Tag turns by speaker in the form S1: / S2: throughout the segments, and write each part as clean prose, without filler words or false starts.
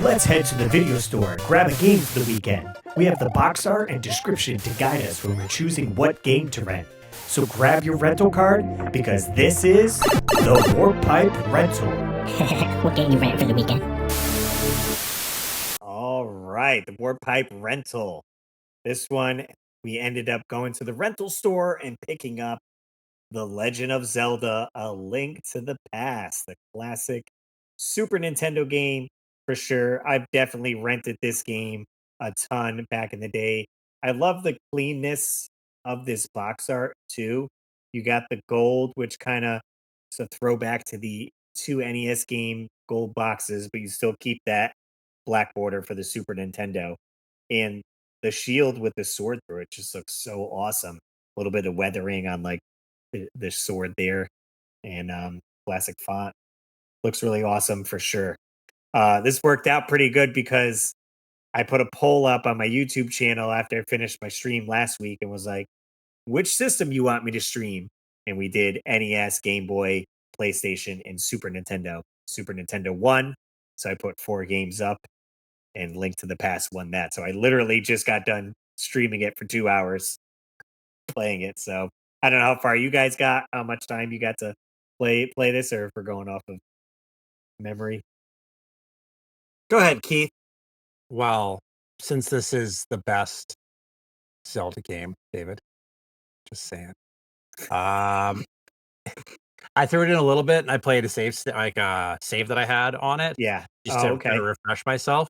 S1: Let's head to the video store, grab a game for the weekend. We have the box art and description to guide us when we're choosing what game to rent. So grab your rental card, because this is the Warp Pipe Rental.
S2: What game you rent for the weekend?
S3: All right, the Warp Pipe Rental. This one, we ended up going to the rental store and picking up The Legend of Zelda: A Link to the Past, the classic Super Nintendo game for sure. I've definitely rented this game a ton back in the day. I love the cleanness of this box art too. You got the gold, which kind of is a throwback to the two NES game gold boxes, but you still keep that black border for the Super Nintendo. And the shield with the sword through it just looks so awesome. A little bit of weathering on like the sword there, and classic font. Looks really awesome for sure. This worked out pretty good because I put a poll up on my YouTube channel after I finished my stream last week and was like, which system you want me to stream? And we did NES, Game Boy, PlayStation, and Super Nintendo. Super Nintendo won. So I put 4 games up, and Link to the Past won that. So I literally just got done streaming it for 2 hours playing it. So I don't know how far you guys got, how much time you got to play this, or if we're going off of memory. Go ahead, Keith.
S4: Well, since this is the best Zelda game, David, just saying. I threw it in a little bit and I played a save save that I had on it.
S3: Yeah.
S4: Just to
S3: Okay.
S4: kind of refresh myself.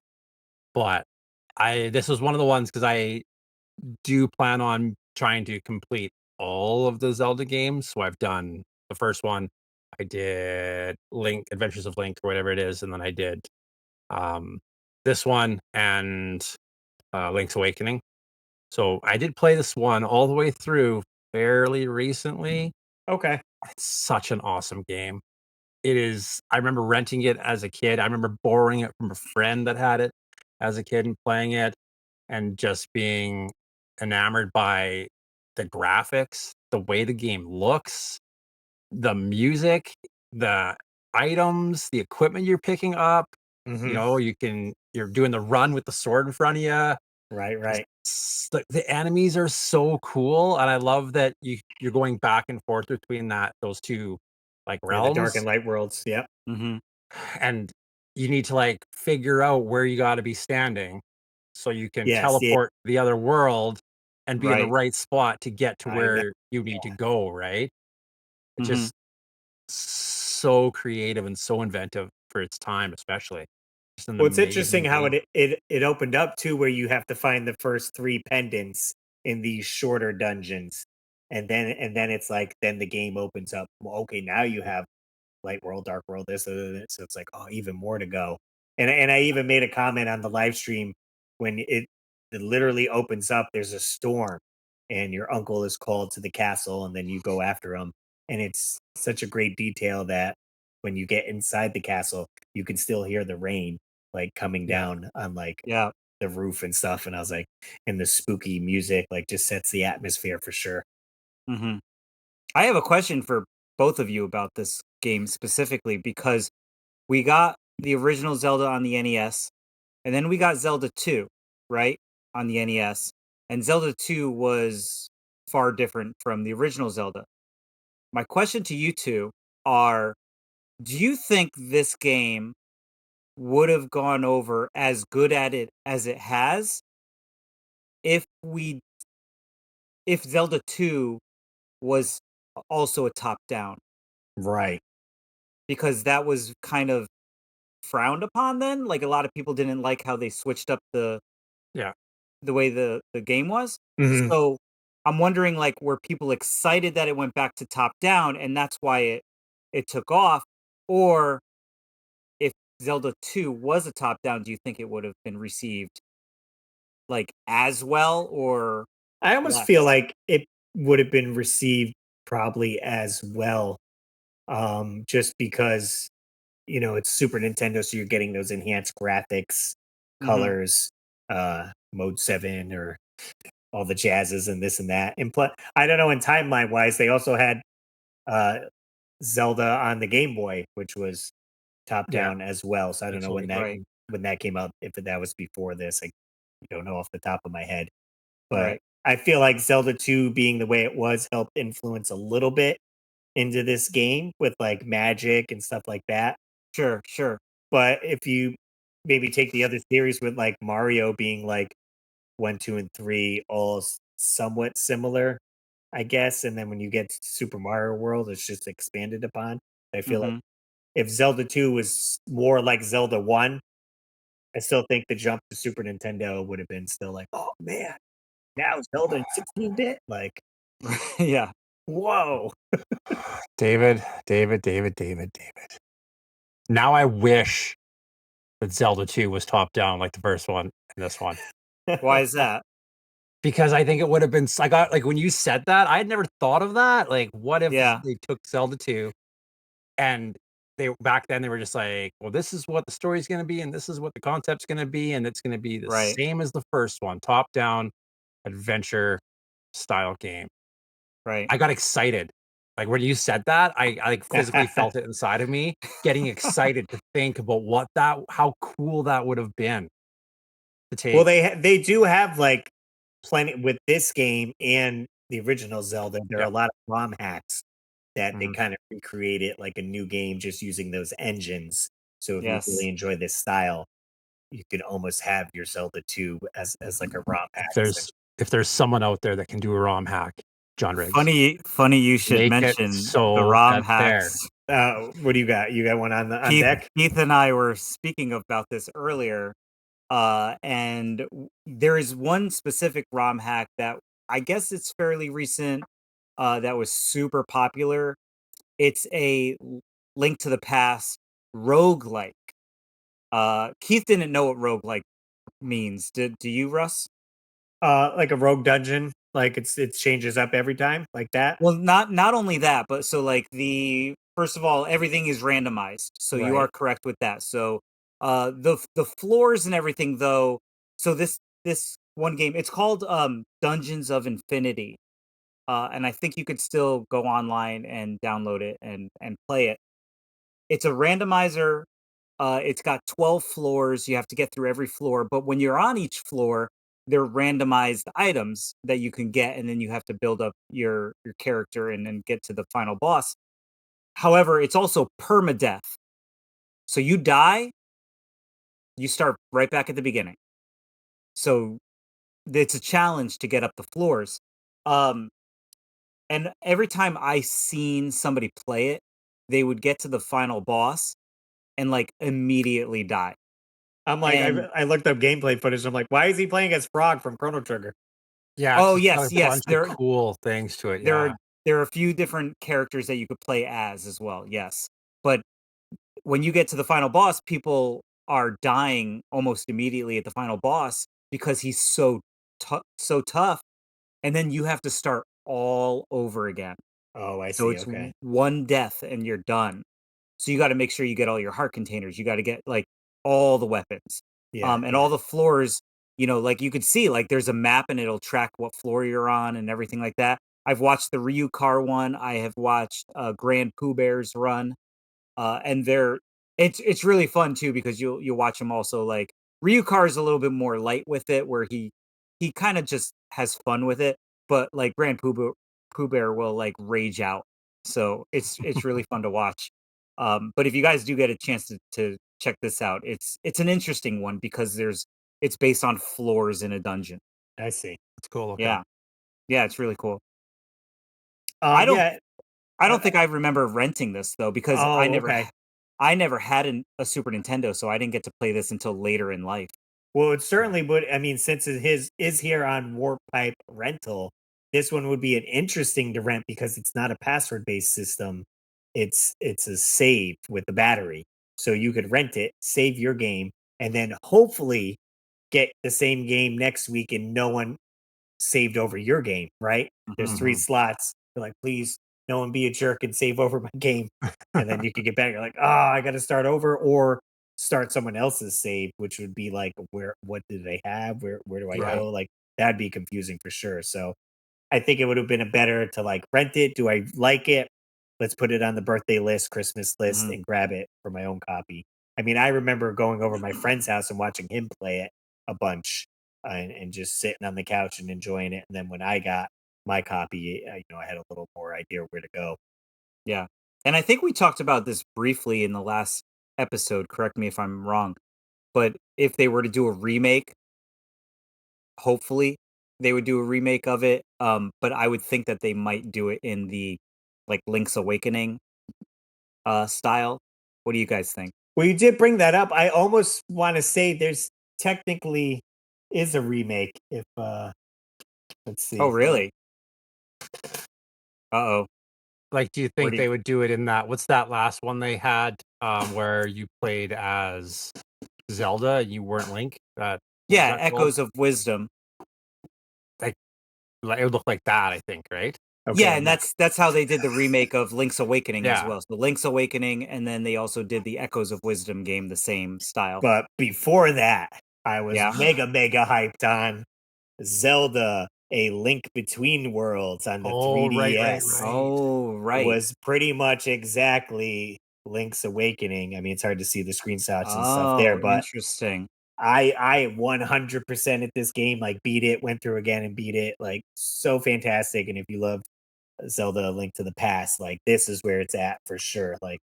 S4: But this was one of the ones because I do plan on trying to complete all of the Zelda games. So I've done the first one. I did Adventures of Link or whatever it is, and then I did this one and Link's Awakening. So I did play this one all the way through fairly recently.
S3: Okay.
S4: It's such an awesome game. It is. I remember renting it as a kid. I remember borrowing it from a friend that had it as a kid and playing it and just being enamored by the graphics, the way the game looks, the music, the items, the equipment you're picking up. You know, you're doing the run with the sword in front of you.
S3: Right.
S4: The enemies are so cool, and I love that you're going back and forth between those two like
S3: Yeah, the dark
S4: realms.
S3: and light worlds. Yep.
S4: And you need to like figure out where you got to be standing so you can
S3: Yes.
S4: teleport to the other world and be in the
S3: Right.
S4: right spot to get to
S3: I know.
S4: where you need to go, right? It's just so creative and so inventive for its time, especially. Just an
S3: Well, it's
S4: amazing
S3: interesting how
S4: game.
S3: it opened up too, where you have to find the first 3 pendants in these shorter dungeons, and then it's like then the game opens up. Well, okay, now you have light world, dark world, this, so it's like, oh, even more to go. And I even made a comment on the live stream when it literally opens up. There's a storm, and your uncle is called to the castle, and then you go after him. And it's such a great detail that when you get inside the castle, you can still hear the rain like coming down on like the roof and stuff. And I was like, and the spooky music like just sets the atmosphere for sure.
S5: I have a question for both of you about this game specifically because we got the original Zelda on the NES, and then we got Zelda 2, right, on the NES. And Zelda 2 was far different from the original Zelda. My question to you two are, do you think this game would have gone over as good at it as it has if Zelda 2 was also a top down?
S3: Right.
S5: Because that was kind of frowned upon then. Like a lot of people didn't like how they switched up the
S4: Yeah.
S5: way the game was.
S3: Mhm.
S5: So I'm wondering, like, were people excited that it went back to top down and that's why it took off? Or if Zelda 2 was a top down, do you think it would have been received like as well or
S3: I almost feel
S5: less?
S3: like it would have been received probably as well, just because it's Super Nintendo, so you're getting those enhanced graphics,
S5: Mhm.
S3: colors, Mode 7, or all the jazzes and this and that. And I don't know, in timeline wise, they also had uh, Zelda on the Game Boy, which was top
S4: Yeah.
S3: down as well. So I don't know when
S4: Absolutely.
S3: that
S5: Right.
S3: when that came out, if that was before this. I don't know off the top of my head. But
S5: Right.
S3: I feel like Zelda 2 being the way it was helped influence a little bit into this game with like magic and stuff like that.
S5: Sure, sure.
S3: But if you maybe take the other series with like Mario being like 1, 2, and 3, all somewhat similar, I guess. And then when you get to Super Mario World, it's just expanded upon. I feel like
S5: Mhm.
S3: if Zelda 2 was more like Zelda 1, I still think the jump to Super Nintendo would have been still like, oh man, now Zelda in 16-bit? Like,
S5: Yeah.
S3: whoa.
S4: David. Now I wish that Zelda 2 was top down like the first one and this one.
S5: Why is that?
S4: Because I think it would have been I got like when you said that, I had never thought of that. Like, what if
S5: Yeah.
S4: they took Zelda 2 and they back then they were just like, well, this is what the story's gonna be, and this is what the concept's gonna be, and it's gonna be the
S5: Right.
S4: same as the first one, top down adventure style game.
S5: Right.
S4: I got excited. Like when you said that, I like physically felt it inside of me, getting excited to think about how cool that would have been to
S3: Well,
S4: take.
S3: they do have like plenty with this game and the original Zelda. There are
S4: Yeah.
S3: a lot of ROM hacks that they
S4: Mhm.
S3: kind of recreated like a new game just using those engines. So if you
S5: Yes.
S3: really enjoy this style, you could almost have your Zelda 2 as like a ROM
S4: If
S3: hack.
S4: there's someone out there that can do a ROM hack, John Riggs,
S5: Funny you should
S4: make it
S5: mention the
S4: so
S5: ROM
S4: that there.
S5: hacks.
S3: What do you got? You got one on
S5: Keith
S3: deck?
S5: Keith and I were speaking about this earlier, and there is one specific ROM hack that I guess it's fairly recent, that was super popular. It's a Link to the Past roguelike. Keith didn't know what roguelike means. Do you, Russ?
S3: Like a rogue dungeon, like it changes up every time, like that.
S5: Well, not only that, but so like the first of all, everything is randomized. So you are
S3: Right.
S5: correct with that. So the floors and everything though, so this one game, it's called Dungeons of Infinity. And I think you could still go online and download it and play it. It's a randomizer. It's got 12 floors. You have to get through every floor, but when you're on each floor, they're randomized items that you can get, and then you have to build up your character and then get to the final boss. However, it's also permadeath. So you die, you start right back at the beginning. So it's a challenge to get up the floors. Um, and every time I seen somebody play it, they would get to the final boss and like immediately die.
S3: I'm like,
S5: And
S3: I looked up gameplay footage. I'm like, why is he playing as Frog from Chrono Trigger?
S4: Yeah, it's
S5: oh
S4: just got
S5: yes,
S4: a
S5: yes,
S4: bunch of cool things to it.
S5: there are
S4: Yeah.
S5: there are a few different characters that you could play as well. Yes, but when you get to the final boss, people are dying almost immediately at the final boss because he's so tough, and then you have to start all over again.
S3: Oh, I
S5: So
S3: see.
S5: it's
S3: Okay.
S5: one death and you're done. So you gotta make sure you get all your heart containers, you gotta get, like, all the weapons,
S3: Yeah,
S5: and
S3: yeah.
S5: all the floors, like, you could see, like, there's a map and it'll track what floor you're on and everything like that. I've watched the Ryu Car one, I have watched, Grand Pooh Bear's run, and it's really fun too because you'll watch him also, like Ryucar is a little bit more light with it, where he kind of just has fun with it, but like Pooh Bear will like rage out. So it's really fun to watch. But if you guys do get a chance to check this out, it's an interesting one because it's based on floors in a dungeon.
S3: I see.
S4: It's cool looking.
S5: Yeah, yeah, it's really cool. I don't
S3: Yeah.
S5: I don't think I remember renting this though because
S3: Oh, okay.
S5: I never had a Super Nintendo, so I didn't get to play this until later in life.
S3: Well, it
S4: Yeah.
S3: certainly would. I mean, since it is here on Warp Pipe Rental, this one would be an interesting to rent because it's not a password based system. It's a save with the battery, so you could rent it, save your game, and then hopefully get the same game next week, and no one saved over your game, right? There's 3
S5: Mhm.
S3: slots. You're like, "Please, no one be a jerk and save over my game." And then you could get back. You're like, "Oh, I gotta start over," or start someone else's save, which would be like, what did they have? Where do I
S4: Right.
S3: go? Like, that'd be confusing for sure. So I think it would have been a better to, like, rent it. Do I like it? Let's put it on the birthday list, Christmas list,
S5: Mhm.
S3: and grab it for my own copy. I mean, I remember going over my friend's house and watching him play it a bunch, and just sitting on the couch and enjoying it. And then when I got my copy, I had a little more idea where to go.
S5: Yeah. And I think we talked about this briefly in the last episode. Correct me if I'm wrong. But if they were to do a remake, hopefully they would do a remake of it. But I would think that they might do it in the like Link's Awakening style. What do you guys think?
S3: Well, you did bring that up. I almost want to say there's technically is a remake. If let's see.
S5: Oh, really? Uh-oh.
S4: Like, do you
S5: Where
S4: think
S5: do
S4: they
S5: you
S4: would do it in that? What's that last one they had, where you played as Zelda and you weren't Link? What was
S5: Yeah,
S4: that called?
S5: Echoes of Wisdom.
S4: Like, it would look like that, I think, right?
S3: Okay,
S5: Yeah, and that's how they did the remake of Link's Awakening as
S4: Yeah.
S5: well. So Link's Awakening, and then they also did the Echoes of Wisdom game, the same style.
S3: but before that, I was
S5: Yeah.
S3: mega hyped on Zelda: A Link Between Worlds on the
S4: Oh,
S3: 3DS.
S4: right.
S5: Oh, right.
S3: Was pretty much exactly Link's Awakening. I mean, it's hard to see the screenshots and stuff there,
S5: Oh,
S3: but
S5: interesting.
S3: I 100% at this game, like beat it, went through again and beat it, like so fantastic. And if you love Zelda: A Link to the Past, like this is where it's at for sure. Like,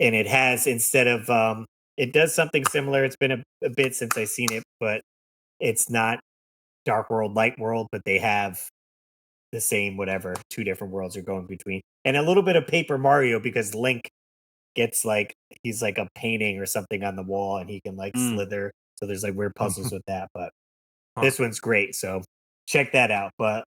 S3: and it has instead of it does something similar. It's been a bit since I've seen it, but it's not Dark World, Light World, but they have the same whatever two different worlds are going between, and a little bit of Paper Mario because Link gets like he's like a painting or something on the wall and he can like
S5: Mm.
S3: slither. So there's like weird puzzles with that, but
S4: Huh.
S3: this one's great. So check that out. But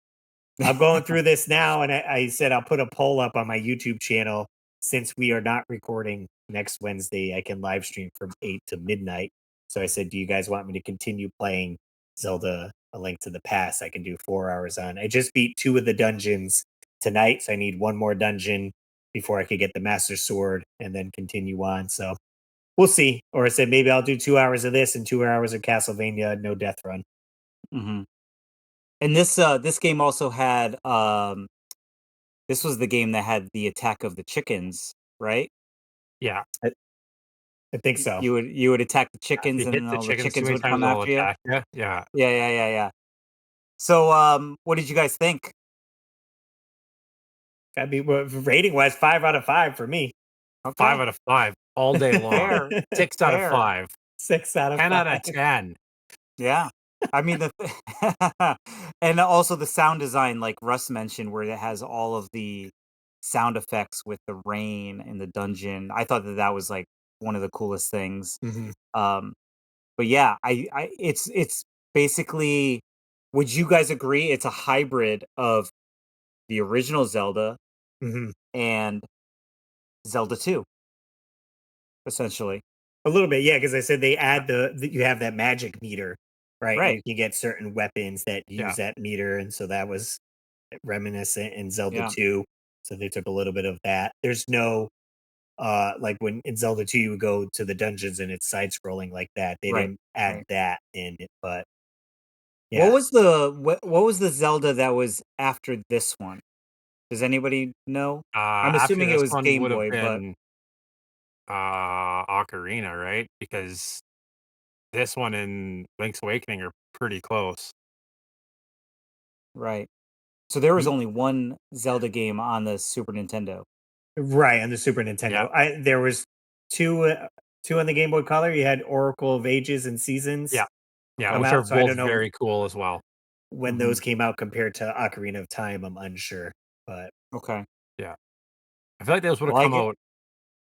S3: I'm going through this now, and I said I'll put a poll up on my YouTube channel since we are not recording next Wednesday. I can live stream from 8 to midnight. So I said, do you guys want me to continue playing Zelda: A Link to the Past? I can do 4 hours on. I just beat 2 of the dungeons tonight, so I need 1 more dungeon before I could get the Master Sword and then continue on. So we'll see. Or I said maybe I'll do 2 hours of this and 2 hours of Castlevania No Death Run.
S5: Hmm. And this game also had this was the game that had the attack of the chickens, right?
S4: Yeah.
S3: I think so.
S5: You would attack the
S4: If
S5: chickens,
S4: you
S5: and
S4: hit
S5: then
S4: the
S5: all the
S4: chickens too
S5: chickens
S4: many
S5: would
S4: times,
S5: come
S4: they'll
S5: after you.
S4: attack you. Yeah.
S5: Yeah. So, what did you guys think?
S3: Gotta be rating wise, 5 out of 5 for me.
S4: 5 out of 5 all day long.
S5: Fair,
S4: 6 out of
S5: fair.
S4: 5.
S3: 6 out of
S4: 10
S3: 5.
S4: out of 10.
S5: Yeah. I mean, and also the sound design, like Russ mentioned, where it has all of the sound effects with the rain in the dungeon. I thought that was like one of the coolest things.
S3: Mhm.
S5: Um, but yeah, it's basically. Would you guys agree? It's a hybrid of the original Zelda
S3: Mhm.
S5: and Zelda 2, essentially.
S3: A little bit, yeah, because I said they add you have that magic meter, right? And
S5: Right.
S3: you can get certain weapons that
S4: Yeah.
S3: use that meter, and so that was reminiscent in Zelda
S5: Yeah.
S3: 2. So they took a little bit of that. There's no like when in Zelda 2 you would go to the dungeons and it's side scrolling like that. They
S5: Right.
S3: didn't add
S5: Right.
S3: that in it, but
S5: What
S3: yeah.
S5: was what was the Zelda that was after this one? Does anybody know? I'm
S4: After
S5: assuming it
S4: this
S5: was
S4: one
S5: Game
S4: would have
S5: Boy, but
S4: been Ocarina, right? Because this one and Link's Awakening are pretty close.
S5: right. So there was
S3: Y-
S5: only one Zelda game on the Super Nintendo.
S3: Right, on the Super
S4: Yeah.
S3: Nintendo. There was two on the Game Boy Color. You had Oracle of Ages and Seasons
S4: Yeah. Yeah,
S3: come
S5: Okay.
S4: which are
S3: out. So I
S4: both
S3: don't know
S4: very cool as well.
S3: when
S5: Mhm.
S3: those came out compared to Ocarina of Time. I'm unsure, but
S5: Okay.
S4: Yeah. I feel like those would have
S5: Well, I
S4: come
S5: get
S4: out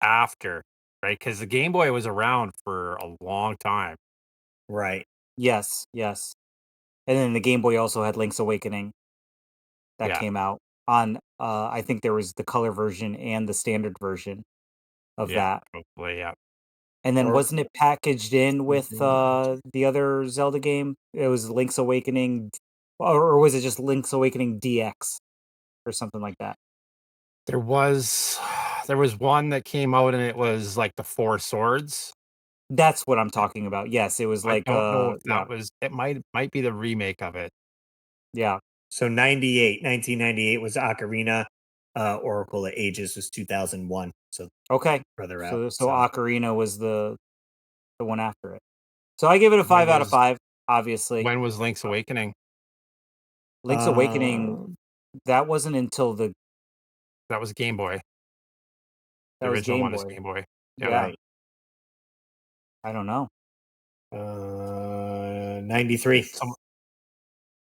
S4: after, right? Because the Game Boy was around for a long time.
S3: right.
S5: yes. And then the Game Boy also had Link's Awakening that
S4: Yeah.
S5: came out on I think there was the color version and the standard version of
S4: Yeah.
S5: that.
S4: Hopefully, yeah.
S5: And then
S3: Or
S5: wasn't it packaged in with the other Zelda game? It was Link's Awakening or was it just Link's Awakening DX or something like that?
S4: There was there was one that came out and it was like the Four Swords.
S5: That's what I'm talking about. Yes, it was
S4: I
S5: like
S4: don't know if
S5: yeah,
S4: that was it might be the remake of it.
S5: yeah.
S3: so 1998 was Ocarina. Oracle of Ages was 2001. So
S5: Okay.
S3: further out.
S5: So Ocarina was the one after it. So I give it a 5 out of 5, obviously.
S4: When was Link's Awakening?
S5: Link's Awakening, that wasn't until
S4: That was Game Boy. The
S5: that was
S4: original
S5: Game
S4: one
S5: Boy.
S4: is Game Boy.
S5: Yeah.
S3: Right.
S5: I don't know.
S3: 93.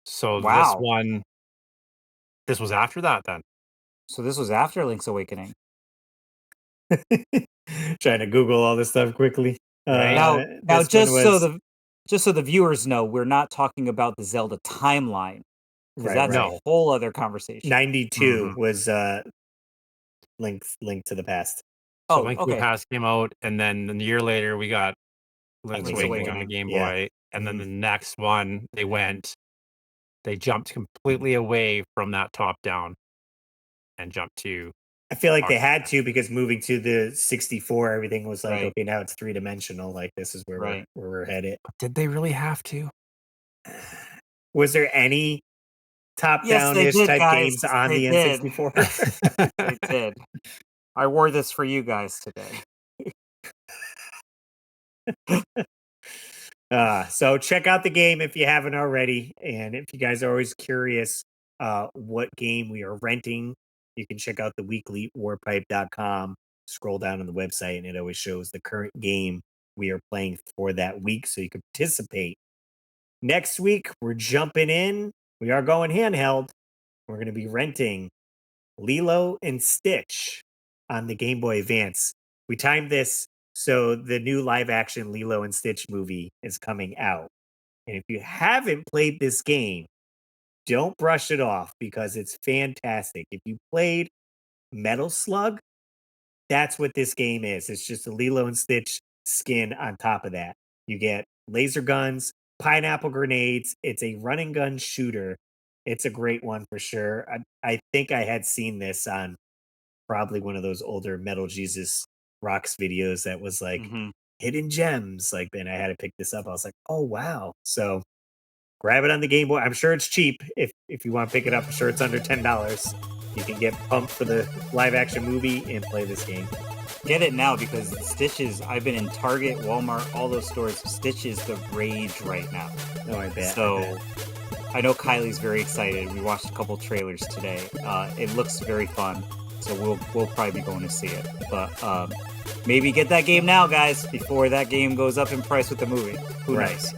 S4: So
S5: Wow.
S4: this was after that then.
S5: So this was after Link's Awakening.
S3: Trying to Google all this stuff quickly.
S4: Right.
S5: Now just so the viewers know, we're not talking about the Zelda timeline, because that's a whole other conversation.
S3: 92 was Link to the Past.
S4: So Link to the Past came out, and then a year later we got Link's Awakening on the Game Boy, and then the next one they jumped completely away from that top down and jumped to.
S3: I feel like they had to, because moving to the 64, everything was like, okay, now it's 3-dimensional. Like, this is where we're headed.
S4: But did they really have to?
S3: Was there any top-down-ish type games on the N64?
S5: They did. I wore this for you guys today.
S3: So check out the game if you haven't already. And if you guys are always curious what game we are renting, you can check out the weekly warpipe.com. Scroll down on the website, and it always shows the current game we are playing for that week, so you can participate. Next week, we're jumping in. We are going handheld. We're going to be renting Lilo and Stitch on the Game Boy Advance. We timed this so the new live-action Lilo and Stitch movie is coming out. And if you haven't played this game, don't brush it off, because it's fantastic. If you played Metal Slug, that's what this game is. It's just a Lilo and Stitch skin on top of that. You get laser guns, pineapple grenades. It's a run and gun shooter. It's a great one for sure. I think I had seen this on probably one of those older Metal Jesus Rocks videos that was like hidden gems. Like, then I had to pick this up. I was like, oh wow. So grab it on the Game Boy. I'm sure it's cheap. If you want to pick it up, I'm sure it's under $10. You can get pumped for the live action movie and play this game.
S5: Get it now, because Stitch is, I've been in Target, Walmart, all those stores. Stitch is the rage right now.
S3: Oh, I bet.
S5: So I know Kylie's very excited. We watched a couple trailers today. It looks very fun. So we'll probably be going to see it. But maybe get that game now, guys, before that game goes up in price with the movie. Who knows?